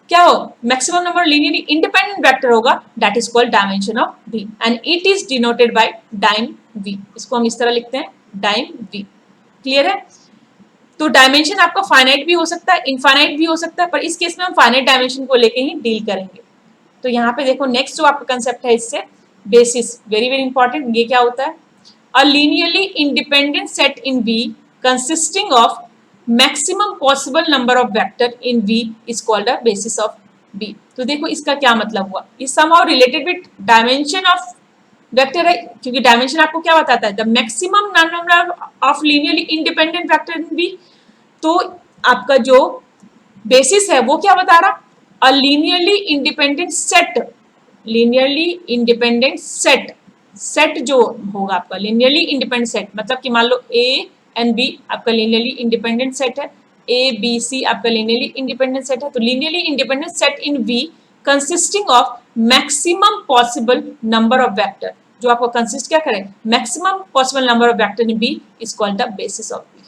क्या हो, maximum number linearly independent vector होगा, that is called dimension of V, and it is denoted by dim V. इसको हम इस तरह लिखते हैं, डाइम वी। क्लियर है? तो डायमेंशन आपका फाइनाइट भी हो सकता है, इनफाइनाइट भी हो सकता है, पर इस केस में हम फाइनाइट डायमेंशन को लेके ही डील करेंगे। तो यहाँ पे देखो नेक्स्ट जो आपका कंसेप्ट है इससे, बेसिस, वेरी वेरी इंपॉर्टेंट। ये क्या होता है, a linearly independent set in V consisting of maximum possible number of vector in V is called a basis of B. तो देखो इसका क्या मतलब हुआ, is somehow related with dimension of vector है, क्योंकि डायमेंशन आपको क्या बताता है, the maximum number of linearly independent vector in B. तो आपका जो बेसिस है वो क्या बता रहा, a linearly independent set, linearly independent set, set जो होगा आपका लीनियरली इंडिपेंडेंट सेट, मतलब कि मान लो ए एंड बी आपका लीनियरली इंडिपेंडेंट सेट है, ए बी सी आपका लीनियरली इंडिपेंडेंट सेट है, तो linearly independent set in V consisting of maximum possible number of vector, जो आपको कंसिस्ट क्या करे, maximum possible number of vector in B is called the basis of B.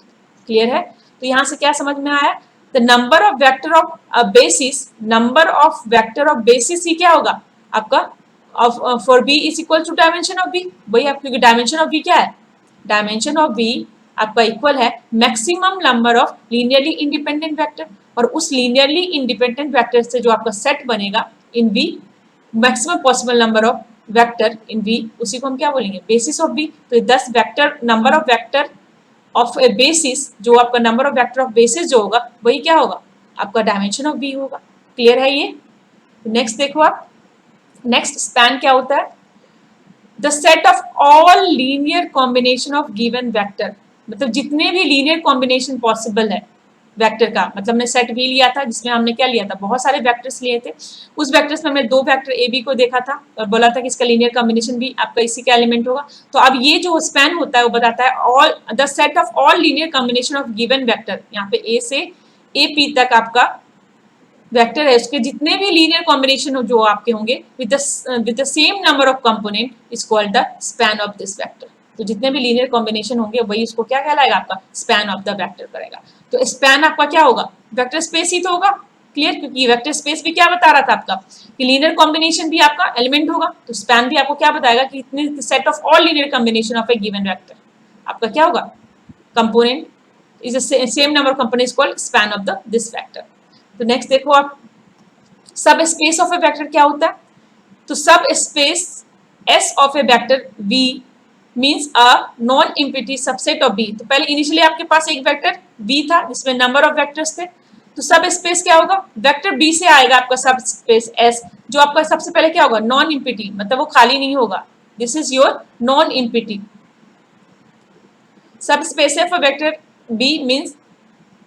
Clear है? तो यहां से क्या समझ में आया, the number of vector of a basis, number of vector of basis ही क्या होगा आपका, of for B is equal to dimension of B. वही आप, क्योंकि डायमेंशन ऑफ बी क्या है, डायमेंशन ऑफ बी आपका इक्वल है maximum number of linearly independent vector, और उस लीनियरली इंडिपेंडेंट वेक्टर से जो आपका सेट बनेगा in B, maximum possible number of vector in B, उसी को हम क्या बोलेंगे, बेसिस ऑफ बी। तो 10 vector, number of vector of a basis, जो आपका number of vector of basis जो होगा वही क्या होगा, आपका डायमेंशन ऑफ बी होगा। क्लियर है ये? नेक्स्ट देखो आप, नेक्स्ट स्पैन क्या होता है, the set of all linear combination of given vector, मतलब जितने भी लीनियर कॉम्बिनेशन पॉसिबल है वेक्टर का, मतलब हमने सेट भी लिया था जिसमें हमने क्या लिया था, बहुत सारे वेक्टर्स लिए थे, उस वेक्टर्स में हमने दो वेक्टर ए बी को देखा था और बोला था कि इसका लीनियर कॉम्बिनेशन भी आपका इसी का एलिमेंट होगा। तो अब ये जो स्पैन होता है वो बताता है all the set of all linear combination of given vector, यहाँ पे ए से ए पी तक आपका वेक्टर है, उसके जितने भी लीनियर कॉम्बिनेशन जो आपके होंगे with the same number of component is called the span of this vector. तो जितने भी लीनियर कॉम्बिनेशन होंगे वही उसको क्या कहलाएगा, आपका स्पैन ऑफ द वेक्टर करेगा। तो स्पैन आपका क्या होगा, वेक्टर स्पेस ही तो होगा। क्लियर? क्योंकि वेक्टर स्पेस भी क्या बता रहा था आपका कि लीनियर कॉम्बिनेशन भी आपका एलिमेंट होगा, तो स्पैन भी आपको क्या बताएगा कि इतने set of all linear combination of A given vector आपका क्या होगा, component is same number of components called span of the this vector. तो नेक्स्ट देखो आप, सब स्पेस ऑफ ए वेक्टर क्या होता है, तो sub space S of a vector V means a non empty subset of B. तो पहले इनिशियली आपके पास एक वेक्टर बी था जिसमें नंबर ऑफ वेक्टर्स थे, तो सब स्पेस क्या होगा, वेक्टर बी से आएगा आपका सब स्पेस एस, जो आपका सबसे पहले क्या होगा, नॉन एम्प्टी, मतलब वो खाली नहीं होगा, this is your non empty. Subspace of a vector B means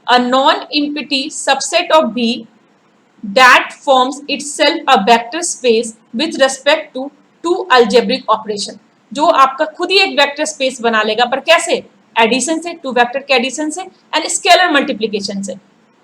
a non-empty subset of B that forms itself a vector space with respect to two algebraic operation. जो आपका खुद ही एक vector space बना लेगा, पर कैसे? Addition से, to vector के एडिशन से एंड स्केलर मल्टीप्लिकेशन से।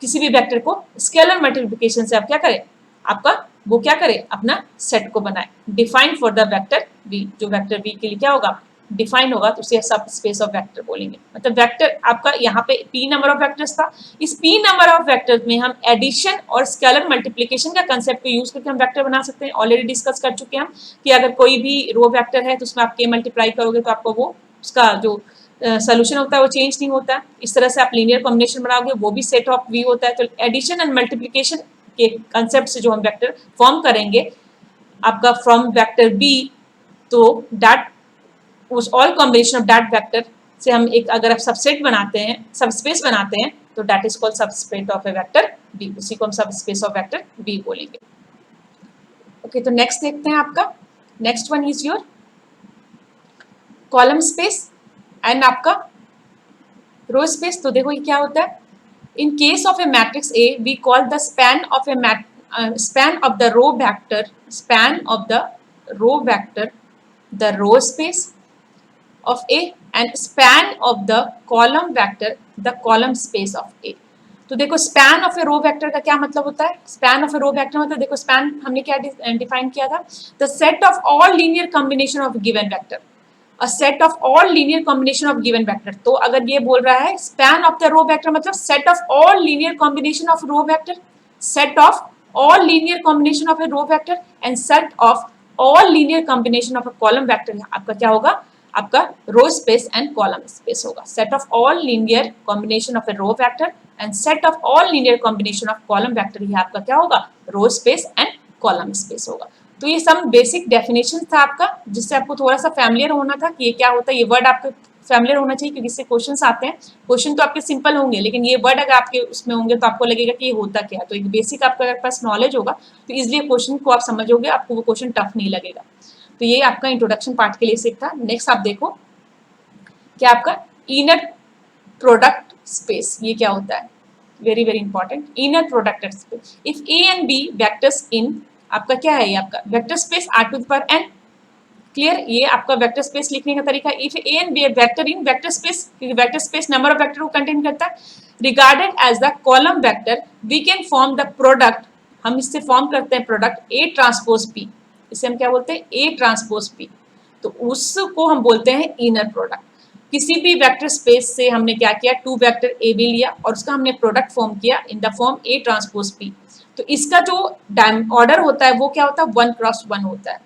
किसी भी वेक्टर को स्केलर मल्टीप्लिकेशन से आप क्या करें, आपका वो क्या करे, अपना सेट को बनाए। Define for the vector V, जो वेक्टर V के लिए क्या होगा, डिफाइन होगा, तो उसे सब स्पेस ऑफ वेक्टर बोलेंगे। मतलब वेक्टर आपका यहाँ पे P नंबर ऑफ वेक्टर्स था, इस P नंबर ऑफ वेक्टर्स में हम एडिशन और स्केलर मल्टीप्लिकेशन का कंसेप्ट को यूज करके हम वेक्टर बना सकते हैं। ऑलरेडी डिस्कस कर चुके हैं हम कि अगर कोई भी रो वेक्टर है तो उसमें आप K मल्टीप्लाई करोगे तो आपको वो उसका जो सोल्यूशन होता है वो चेंज नहीं होता है। इस तरह से आप लीनियर कॉम्बिनेशन बनाओगे, वो भी सेट ऑफ V होता है। तो एडिशन एंड मल्टीप्लिकेशन के कंसेप्ट से जो हम वेक्टर फॉर्म करेंगे आपका फ्रॉम वेक्टर B, तो दैट उस all combination of that vector से हम एक अगर आप सबसेट बनाते हैं, सबस्पेस बनाते हैं, तो that is called subspace of a vector B। उसी को हम सबस्पेस ऑफ वेक्टर B बोलेंगे। ओके, तो नेक्स्ट देखते हैं आपका next one is your column space and आपका रो स्पेस। तो देखो ये क्या होता है, in case of A matrix A we call the span of a span of the row vector, span of the row vector, the row space of A, and span of the column vector, the column space of A। तो देखो span of a row vector का क्या मतलब होता है, span of a row vector मतलब देखो span हमने क्या डिफाइन किया था, the set of all linear combination of given vector, a set of all linear combination of given vector. तो अगर ये बोल रहा है span of the row vector मतलब set of all linear combination of row vector, set of all linear combination of a row vector and set of all linear combination of a column vector। आपका क्या होगा, आपका row space and column space होगा। set of all linear combination of a row vector and set of all linear combination of column vector, ये आपका क्या होगा, row space and column space होगा। तो ये सब बेसिक डेफिनेशन था आपका, जिससे आपको थोड़ा सा फैमिलियर होना था कि ये क्या होता है। ये वर्ड आपको फैमिलियर होना चाहिए क्योंकि इससे क्वेश्चंस आते हैं। क्वेश्चन तो आपके सिंपल होंगे लेकिन ये वर्ड अगर आपके उसमें होंगे तो आपको लगेगा कि ये होता क्या है। तो एक बेसिक आपका अगर पास नॉलेज होगा तो इसलिए क्वेश्चन को आप समझोगे, आपको वो क्वेश्चन टफ नहीं लगेगा। तो ये आपका इंट्रोडक्शन पार्ट के लिए सीख था। नेक्स्ट आप देखो क्या आपका इनर प्रोडक्ट स्पेस, ये क्या होता है, very very important. Inner product space, if A and B vectors in, आपका क्या है, ये आपका vector space R to the power n। Clear, ये आपका वेक्टर स्पेस लिखने का तरीका। If A and B A vector in vector space, क्योंकि vector space number of vector को कंटेन करता है, regarded as the column vector we can form the product, हम इससे फॉर्म करते हैं प्रोडक्ट ए ट्रांसपोज पी, इसे हम क्या बोलते हैं, ए ट्रांसपोज पी। तो उसको हम बोलते हैं इनर प्रोडक्ट। किसी भी वेक्टर स्पेस से हमने क्या किया, टू वेक्टर ए बी लिया और उसका हमने प्रोडक्ट फॉर्म किया in the form A transpose P. तो इसका जो ऑर्डर होता है वो क्या होता है, 1 क्रॉस 1 होता है।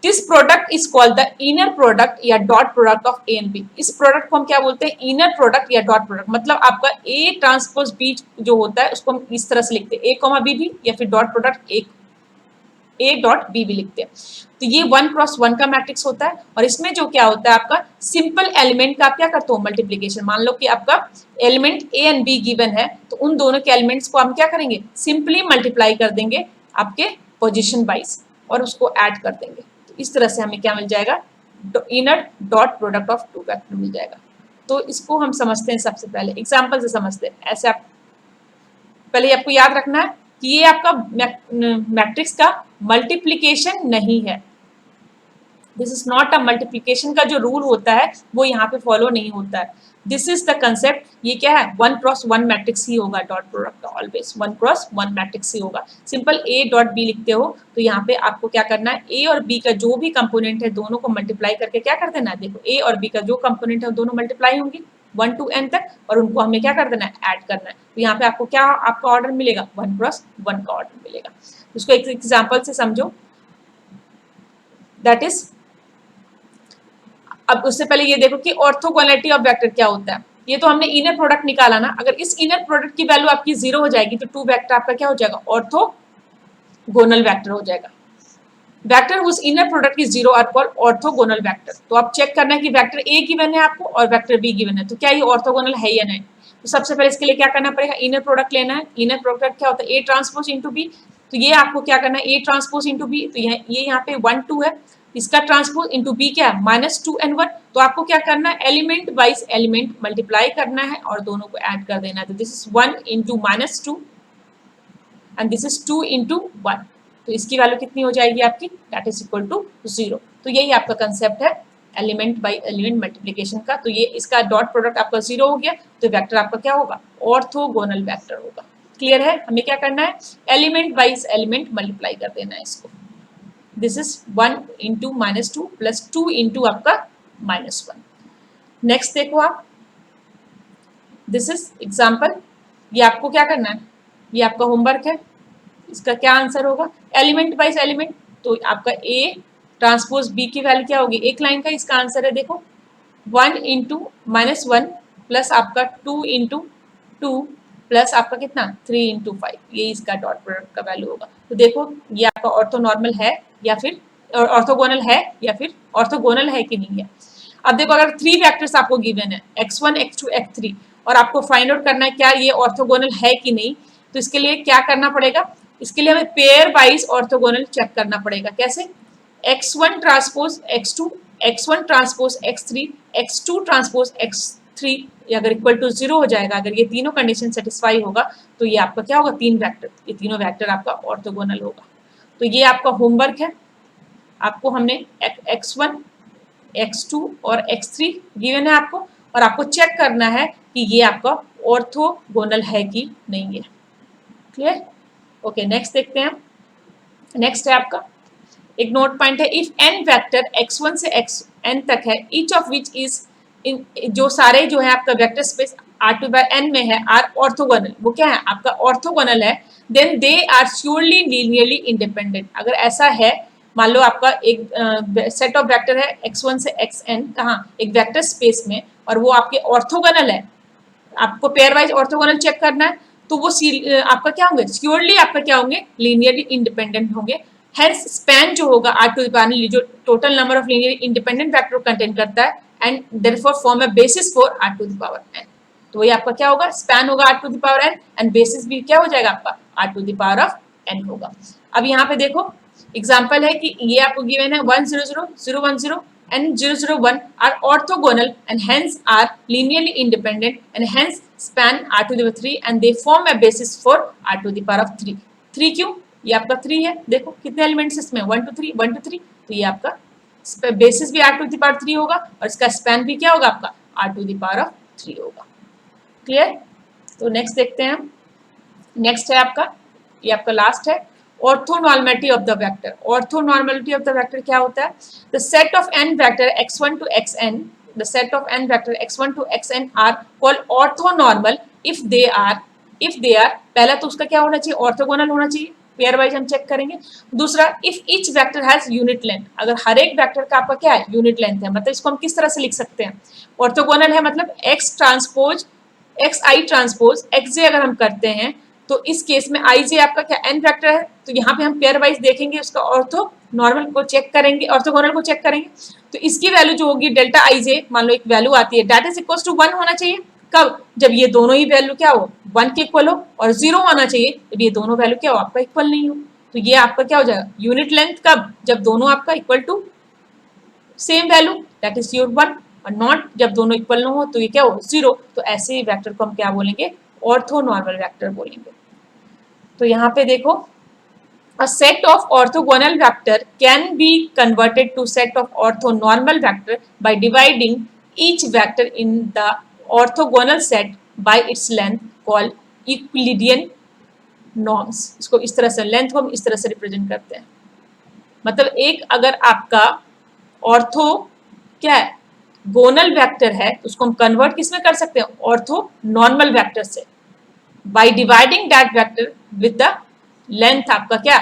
This product is called the inner product या dot product of A and B. इस प्रोडक्ट को हम क्या बोलते हैं, इनर प्रोडक्ट या डॉट प्रोडक्ट। मतलब आपका ए ट्रांसपोज बी जो होता है उसको हम इस तरह से लिखते हैं, ए कॉमा बी भी, या फिर dot product A dot B भी लिखते हैं। तो ये 1 क्रॉस 1 का मैट्रिक्स होता है और इसमें जो क्या होता है आपका सिंपल एलिमेंट का आप क्या करते हो, मल्टीप्लीकेशन। मान लो कि आपका element A and be given है तो उन दोनों के एलिमेंट्स को हम क्या करेंगे, सिंपली मल्टीप्लाई कर देंगे आपके पोजीशन वाइज और उसको ऐड कर देंगे। तो इस तरह से हमें क्या मिल जाएगा, inner dot product of two vector मिल जाएगा। तो इसको हम समझते हैं, सबसे पहले एग्जाम्पल से समझते हैं। ऐसे आप पहले आपको याद रखना है कि ये आपका मैट्रिक्स का मल्टीप्लिकेशन नहीं है। This is not a multiplication का जो रूल होता है वो यहाँ पे फॉलो नहीं होता है। This is the concept. ये क्या है, 1 क्रॉस 1 मैट्रिक्स ही होगा डॉट प्रोडक्ट का, ऑलवेज 1 क्रॉस 1 मैट्रिक्स ही होगा। सिंपल ए डॉट बी लिखते हो तो यहाँ पे आपको क्या करना है, ए और बी का जो भी कंपोनेंट है दोनों को मल्टीप्लाई करके क्या कर देना है। देखो ए और बी का जो कंपोनेंट है दोनों मल्टीप्लाई होंगी 1 to n तक और उनको हमें क्या कर देना है, ऐड करना है। तो यहाँ पे आपको क्या आपका ऑर्डर मिलेगा, 1 क्रॉस 1 का ऑर्डर मिलेगा। उसको एक एग्जाम्पल से समझो। दैट इज, अब उससे पहले ये देखो कि ऑर्थोगोनैलिटी ऑफ वेक्टर क्या होता है। ये तो हमने इनर प्रोडक्ट निकाला ना, अगर इस इनर प्रोडक्ट की वैल्यू आपकी 0 हो जाएगी तो टू वेक्टर आपका क्या हो जाएगा, ऑर्थोगोनल वेक्टर हो जाएगा। Vector whose inner product is 0 are called orthogonal vector. तो आप चेक करना है कि वेक्टर ए गिवन है आपको और वेक्टर बी गिवन है, तो क्या ये ऑर्थोगोनल है या नहीं। तो सबसे पहले इसके लिए क्या करना पड़ेगा, इनर प्रोडक्ट लेना है। इनर प्रोडक्ट क्या होता है, ए ट्रांसपोज इंटू बी। तो ये आपको क्या करना है, ए ट्रांसपोज इंटू बी। तो ये यहाँ पे 1 2 है, इसका ट्रांसपोज इंटू बी क्या है -2 and 1। तो आपको क्या करना है, एलिमेंट वाइज एलिमेंट मल्टीप्लाई करना है और दोनों को ऐड कर देना है। तो this is 1 into -2 and this is 2 into 1। तो इसकी वैल्यू कितनी हो जाएगी आपकी, दैट इज इक्वल टू 0। तो यही आपका कंसेप्ट है एलिमेंट बाई एलिमेंट मल्टीप्लिकेशन का। तो ये इसका डॉट प्रोडक्ट आपका 0 हो गया, तो वेक्टर आपका क्या होगा, ऑर्थोगोनल वेक्टर होगा। क्लियर है, हमें क्या करना है, एलिमेंट वाइज एलिमेंट मल्टीप्लाई कर देना है इसको। This is 1 into -2 plus 2 into आपका -1। नेक्स्ट देखो आप, दिस इज एग्जाम्पल। ये आपको क्या करना है, ये आपका होमवर्क है। इसका क्या आंसर होगा, एलिमेंट वाइज एलिमेंट। तो आपका ए ट्रांसपोज बी की वैल्यू क्या होगी, एक लाइन का इसका आंसर है, देखो 1 इंटू -1 प्लस आपका 2 इंटू 2 प्लस आपका कितना 3 इंटू 5, ये इसका डॉट प्रोडक्ट का वैल्यू होगा। तो देखो ये आपका ऑर्थोनॉर्मल है या फिर ऑर्थोगोनल है या फिर ऑर्थोगोनल है कि नहीं है। अब देखो अगर 3 वेक्टर्स आपको गिवन है x1 x2 x3 और आपको फाइंड आउट करना है क्या ये ऑर्थोगोनल है कि नहीं, तो इसके लिए क्या करना पड़ेगा, इसके लिए हमें पेयर वाइज ऑर्थोगोनल चेक करना पड़ेगा। कैसे, x1 transpose x2 x1 transpose x3 x2 transpose x3 अगर इक्वल टू 0 हो जाएगा, अगर ये तीनों कंडीशन सेटिस्फाई होगा तो ये आपका क्या होगा, 3 वेक्टर, ये तीनों वेक्टर आपका ऑर्थोगोनल होगा। तो ये आपका होमवर्क है, आपको हमने x1 x2 और x3 गिवन है आपको, और आपको चेक करना है कि ये आपका ऑर्थोगोनल है कि नहीं है। क्लियर, ओके नेक्स्ट देखते हैं हम। नेक्स्ट है आपका एक नोट पॉइंट है, इफ n वेक्टर x1 से xn तक है, ईच ऑफ विच इज जो सारे जो है आपका वेक्टर स्पेस R2/n में है आर ऑर्थोगोनल, वो क्या है आपका ऑर्थोगोनल है, then they are surely linearly independent. अगर ऐसा है, मान लो आपका एक सेट ऑफ वेक्टर है x1 से xn कहाँ एक वेक्टर स्पेस में, और वो आपके ऑर्थोगोनल है, आपको पेयर वाइज ऑर्थोगोनल चेक करना है, तो वो आपका क्या होंगे, श्योरली आपका क्या होंगे, लीनियरली इंडिपेंडेंट होंगे। हेंस स्पैन जो होगा R2 जो total number of linearly independent vector को कंटेन करता है, and therefore form a basis for R2n। तो ये आपका क्या होगा, स्पैन होगा R2n, एंड बेसिस भी क्या हो जाएगा आपका R2n होगा। अब यहाँ पे देखो एग्जाम्पल है कि ये आपको गिवन है 1 0 0 0 1 0 and 0 0 1 are orthogonal and hence are linearly independent and hence span R⁻³ and they form a basis for R⁻³। 3 क्यों, ये आपका 3 है, देखो कितने एलिमेंट्स इसमें 1 2 3 1 2 3, तो ये आपका बेसिस भी R⁻³ होगा और इसका स्पैन भी क्या होगा आपका R⁻³ होगा। क्लियर, तो नेक्स्ट देखते हैं हम। नेक्स्ट है आपका, ये आपका लास्ट है, orthonormality of the vector. Orthonormality of the vector क्या होता है, the set of n vector x1 to xn, the set of n vector x1 to xn are called orthonormal if they are पहला तो उसका क्या होना चाहिए, ऑर्थोगोनल होना चाहिए, पेयर वाइज हम चेक करेंगे। दूसरा, if each vector has unit length, अगर हर एक वेक्टर का आपका क्या है, यूनिट लेंथ है, मतलब इसको हम किस तरह से लिख सकते हैं, ऑर्थोगोनल है मतलब x transpose xi transpose xj अगर हम करते हैं, तो इस केस में आई जे आपका क्या n वेक्टर है, तो यहाँ पे हम पेयर वाइज देखेंगे, उसका ऑर्थो नॉर्मल को चेक करेंगे, ऑर्थोगोनल को चेक करेंगे, तो इसकी वैल्यू जो होगी डेल्टा आई जे, मान लो एक वैल्यू आती है, दैट इज इक्वल टू 1 होना चाहिए। कब, जब ये दोनों ही वैल्यू क्या हो 1 के इक्वल हो, और 0 आना चाहिए जब ये दोनों वैल्यू क्या हो आपका इक्वल नहीं हो। तो ये आपका क्या हो जाएगा, यूनिट लेंथ कब, जब दोनों आपका equal to same value, that is your 1, और नॉट जब दोनों इक्वल ना हो तो ये क्या हो 0। तो ऐसे वेक्टर को हम क्या बोलेंगे, ऑर्थोनॉर्मल वेक्टर बोलेंगे। तो यहाँ पे देखो, a set of orthogonal vector can be converted to set of orthonormal vector by dividing each vector in the orthogonal set by its length called Euclidean norms। इसको इस तरह से, लेंथ को हम इस तरह से रिप्रेजेंट करते हैं, मतलब एक अगर आपका ऑर्थो क्या है गोनल वेक्टर है, तो उसको हम कन्वर्ट किसमें कर सकते हैं, ऑर्थो नॉर्मल वेक्टर से, by dividing that vector with the length आपका क्या,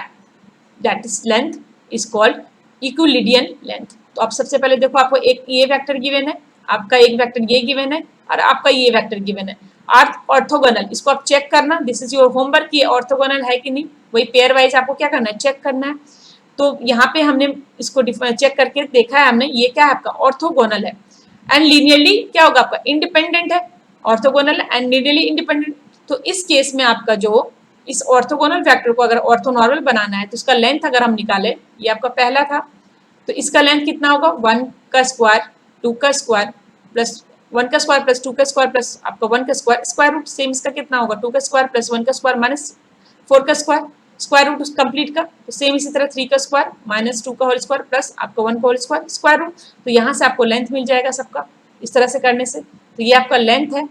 that is length is called euclidean length. तो अब सबसे पहले देखो, आपको एक ये वेक्टर गिवन है, आपका एक वेक्टर ये गिवन है, और आपका ये वेक्टर गिवन है, ऑर्थोगोनल, इसको आप चेक करना, दिस इज योर होमवर्क, ये ऑर्थोगोनल है कि नहीं, वही पेयर वाइज आपको क्या करना है, चेक करना है। तो यहाँ पे हमने इसको चेक करके देखा है हमने, ये क्या है आपका ऑर्थोगोनल है, एंड लीनियरली क्या होगा आपका इंडिपेंडेंट है, ऑर्थोगोनल एंड लीनियरली इंडिपेंडेंट। तो इस केस में आपका जो इस ऑर्थोगोनल वेक्टर को अगर ऑर्थोनॉर्मल बनाना है, तो इसका लेंथ अगर हम निकाले, ये आपका पहला था, तो इसका लेंथ कितना होगा 1 का स्क्वायर 2 का स्क्वायर प्लस 1 का स्क्वायर प्लस 2 का स्क्वायर प्लस आपका 1 का स्क्वायर, स्क्वायर रूट सेम इसका कितना होगा 2 का स्क्वायर प्लस 1 का स्क्वायर माइनस 4 का स्क्वायर, स्क्वायर रूट कंप्लीट का तो सेम इसी तरह 3 का स्क्वायर माइनस 2 का होल स्क्वायर प्लस आपका 1 का होल स्क्वायर स्क्वायर रूट। तो यहाँ से आपको लेंथ मिल जाएगा सबका इस तरह से करने से। तो ये आपका लेंथ है।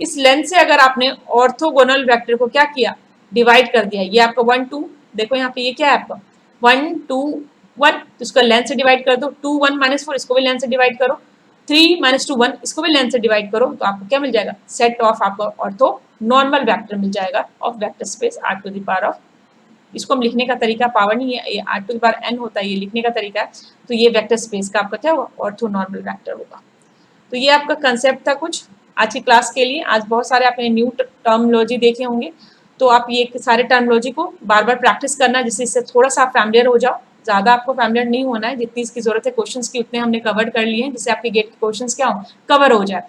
इस लेंथ से अगर आपने ऑर्थोगोनल वेक्टर को क्या किया डिवाइड कर दिया, ये आपका 1 2 देखो यहाँ पे ये क्या है आपका 1 2 1 तो इसका लेंथ से डिवाइड कर दो, 2 1 माइनस 4 इसको भी लेंथ से डिवाइड करो, 3 माइनस 2 1 इसको भी लेंथ से डिवाइड करो, तो आपको क्या मिल जाएगा सेट ऑफ आपका ऑर्थो नॉर्मल वेक्टर मिल जाएगा of vector space r to the power of, इसको हम लिखने का तरीका पावर नहीं है, ये r to the power n होता है, ये लिखने का तरीका है। तो ये वेक्टर स्पेस का आपका क्या होगा ऑर्थो नॉर्मल वेक्टर होगा। तो ये आपका कंसेप्ट था कुछ आज की क्लास के लिए। आज बहुत सारे आपने न्यू टर्मोलॉजी देखे होंगे, तो आप ये सारे टर्मोलॉजी को बार बार प्रैक्टिस करना जिससे इससे थोड़ा सा आप फैमिलियर हो जाओ। ज़्यादा आपको फैमिलियर नहीं होना है, जितनी इसकी जरूरत है क्वेश्चंस की उतने हमने कवर कर लिए हैं जिससे आपके गेट के क्वेश्चंस क्या हो कवर हो जाए।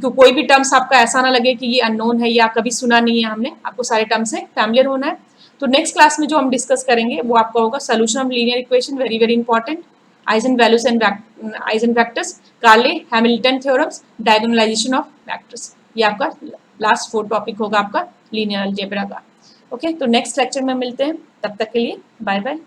कोई भी टर्म्स आपका ऐसा ना लगे कि ये अननोन है या कभी सुना नहीं है हमने, आपको सारे टर्म्स से फैमिलियर होना है। तो नेक्स्ट क्लास में जो हम डिस्कस करेंगे वो आपका होगा solution of linear equation, very very important, eigenvalues and eigenvectors, Cayley Hamilton theorems, diagonalization of vectors. ये आपका लास्ट 4 टॉपिक होगा आपका लीनियर अलजेब्रा का। ओके, तो नेक्स्ट लेक्चर में मिलते हैं, तब तक के लिए बाय बाय।